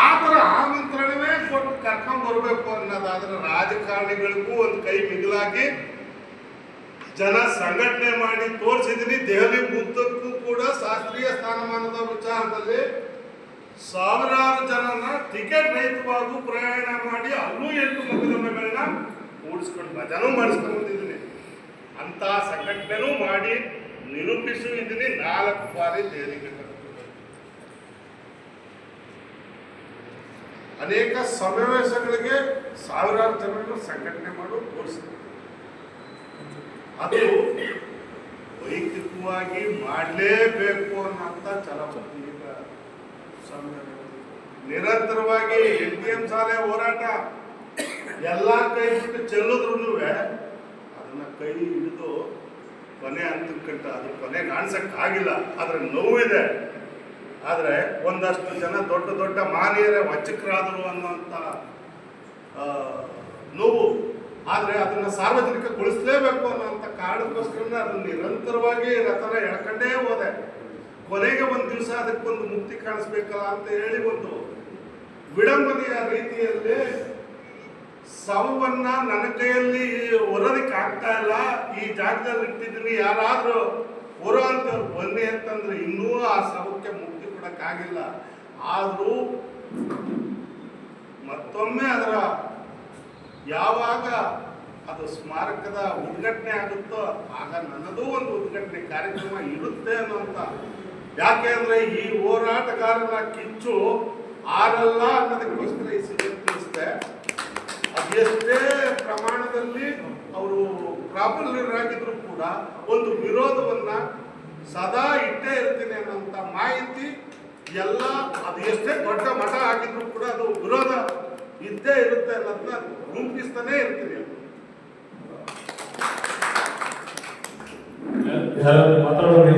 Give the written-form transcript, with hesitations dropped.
ಆ ಥರ ಆಮಂತ್ರಣವೇ ಕೊಟ್ಟು ಕರ್ಕೊಂಡ್ ಬರ್ಬೇಕು ಅನ್ನೋದಾದ್ರೆ ರಾಜಕಾರಣಿಗಳಿಗೂ ಒಂದು ಕೈ ಮಿಗಿಲಾಗಿ ಜನ ಸಂಘಟನೆ ಮಾಡಿ ತೋರಿಸಿದೀನಿ. ದೆಹಲಿ ಬುದ್ಧಕ್ಕೂ ಕೂಡ ಶಾಸ್ತ್ರೀಯ ಸ್ಥಾನಮಾನದ ವಿಚಾರದಲ್ಲಿ ಸಾವಿರಾರು ಜನನ ಟಿಕೆಟ್ ರಹಿತವಾಗೂ ಪ್ರಯಾಣ ಮಾಡಿ ಅಲ್ಲೂ 8 ಮೊಕದ್ದಮೆಗಳನ್ನ ಕೂಡಿಸ್ಕೊಂಡು ಭಜನೂ ಮಾಡಿಸ್ಕೊಂಡು ಬಂದಿದ್ದೀನಿ. ಅಂತ ಸಂಘಟನೆನೂ ಮಾಡಿ ನಿರೂಪಿಸಿದ್ದೀನಿ. 4 ಬಾರಿ ದೆಹಲಿಗೆ ಅನೇಕ ಸಮಾವೇಶಗಳಿಗೆ ಸಾವಿರಾರು ಜನರನ್ನು ಸಂಘಟನೆ ಮಾಡಿ ತೋರಿಸಿದೆ. ಅದು ವೈಯಕ್ತಿಕವಾಗಿ ಮಾಡಲೇಬೇಕು ಅನ್ನೋಂಥ ಛಲಬುದ್ಧಿ ನಿರಂತರವಾಗಿ NTM ಶಾಲೆ ಹೋರಾಟ ಎಲ್ಲ ಕೈ ಬಿಟ್ಟು ಚೆಲ್ಲಿದ್ರು ಅದನ್ನ ಕೈ ಹಿಡಿದು ಕೊನೆ ಹಂತಕ್ಕಂಟ ಅದು ಕೊನೆ ಕಾಣಿಸಕ್ಕಾಗಿಲ್ಲ. ಆದ್ರೆ ನೋವಿದೆ. ಆದರೆ ಒಂದಷ್ಟು ಜನ ದೊಡ್ಡ ದೊಡ್ಡ ಮಾನೀಯರೇ ವಂಚಕರಾದರು ಅನ್ನೋಂಥ ನೋವು. ಆದರೆ ಅದನ್ನು ಸಾರ್ವಜನಿಕಗೊಳಿಸಲೇಬೇಕು ಅನ್ನೋಂಥ ಕಾರಣಕ್ಕೋಸ್ಕರ ಅದನ್ನು ನಿರಂತರವಾಗಿ ರಥನ ಎಳ್ಕೊಂಡೇ ಹೋದೆ. ಕೊನೆಗೆ ಒಂದು ದಿವಸ ಅದಕ್ಕೊಂದು ಮುಕ್ತಿ ಕಾಣಿಸ್ಬೇಕಲ್ಲ ಅಂತ ಹೇಳಿ ಒಂದು ವಿಡಂಬನೆಯ ರೀತಿಯಲ್ಲಿ ಶವವನ್ನ ನನ್ನ ಕೈಯಲ್ಲಿ ಹೊರೋದಕ್ಕೆ ಆಗ್ತಾ ಇಲ್ಲ, ಈ ಜಾಗದಲ್ಲಿ ಇಟ್ಟಿದ್ದೀನಿ, ಯಾರಾದರೂ ಹೊರೋ ಅಂತವ್ರು ಬನ್ನಿ ಅಂತಂದ್ರೆ ಇನ್ನೂ ಆ ಶವಕ್ಕೆ ಮುಕ್ತಿ ಕೊಡಕ್ಕಾಗಿಲ್ಲ. ಆದರೂ ಮತ್ತೊಮ್ಮೆ ಅದರ ಯಾವಾಗ ಅದು ಸ್ಮಾರಕದ ಉದ್ಘಾಟನೆ ಆಗುತ್ತೋ ಆಗ ನನ್ನದೂ ಒಂದು ಉದ್ಘಾಟನೆ ಕಾರ್ಯಕ್ರಮ ಇರುತ್ತೆ ಅನ್ನೋಂಥ. ಯಾಕೆ ಅಂದರೆ ಈ ಹೋರಾಟಗಾರರ ಕಿಚ್ಚು ಆರಲ್ಲ ಅನ್ನೋದಕ್ಕೋಸ್ಕರ ಈ ಸಿದ್ಧತೆ ತಿಳಿಸಿದೆ. ಅದೆಷ್ಟೇ ಪ್ರಮಾಣದಲ್ಲಿ ಅವರು ಪ್ರಾಬಲ್ಯರಾಗಿದ್ರು ಕೂಡ ಒಂದು ವಿರೋಧವನ್ನ ಸದಾ ಇಟ್ಟೇ ಇರ್ತೀನಿ ಅನ್ನೋಂಥ ಮಾಹಿತಿ ಎಲ್ಲ. ಅದು ಎಷ್ಟೇ ದೊಡ್ಡ ಮಠ ಆಗಿದ್ರು ಕೂಡ ಅದು ವಿರೋಧ ಇದ್ದೇ ಇರುತ್ತೆ ಅನ್ನೋದನ್ನ ರೂಪಿಸ್ತಾನೆ ಇರ್ತೀನಿ. ಮಾತಾಡೋದು